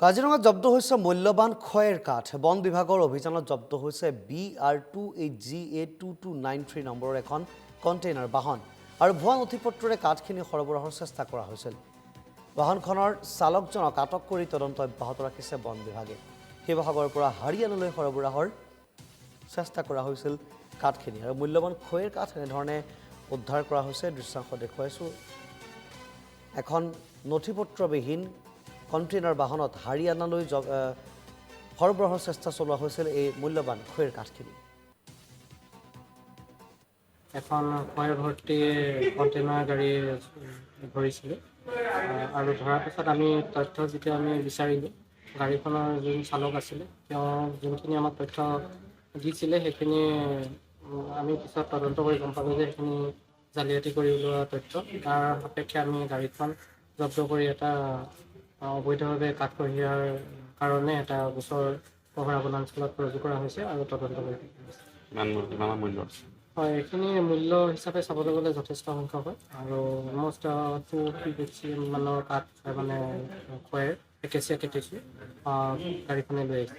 কাজিৰঙাত জব্দ হৈছে মূল্যৱান খয়েৰ কাঠ। বন বিভাগৰ অভিযানত জব্দ হৈছে BR28GA2293 নম্বৰৰ এখন কণ্টেইনাৰ বাহন আৰু ভুৱা নথিপত্ৰৰে কাঠখিনি সৰবৰাহৰ চেষ্টা কৰা হৈছিল। বাহনখনৰ চালকজনক আটক কৰি তদন্ত অব্যাহত ৰাখিছে বন বিভাগে। শিৱসাগৰৰ পৰা হাৰিয়ানালৈ সৰবৰাহৰ চেষ্টা কৰা হৈছিল কাঠখিনি আৰু মূল্যৱান খয়েৰ কাঠ এনেধৰণে উদ্ধাৰ কৰা হৈছে। দৃশ্যাংশ দেখুৱাইছোঁ। এখন নথিপত্ৰবিহীন কণ্টেইনাৰ বাহনত হাৰিয়ানালৈ সৰবৰাহৰ চেষ্টা চলোৱা হৈছিল এই মূল্যৱান খয়েৰ কাঠখিনি। এখন খয়েৰ ভৰ্তি কণ্টেইনাৰ গাড়ী ধৰিছিলোঁ আৰু ধৰাৰ পিছত আমি তথ্য যেতিয়া আমি বিচাৰিলোঁ, গাড়ীখনৰ যোন চালক আছিলে তেওঁ যোনখিনি আমাক তথ্য দিছিলে সেইখিনি আমি পিছত তদন্ত কৰি গম পালোঁ যে সেইখিনি জালিয়াতি কৰি ওলোৱা তথ্য। তাৰ সাপেক্ষে আমি গাড়ীখন জব্দ কৰি এটা অবৈধভাৱে কাঠ কঢ়িয়াৰ কাৰণে এটা গোচৰ পহৰা বনাঞ্চলত ৰুজু কৰা হৈছে আৰু তদন্ত কৰি মূল্য হয়, এইখিনি মূল্য হিচাপে চাবলৈ গ'লে যথেষ্ট সংখ্যক হয় আৰু অলমষ্ট 250 মানৰ কাঠ মানে খয়েৰ একেচিয়া কেটেচি গাড়ীখনে লৈ আহিছে।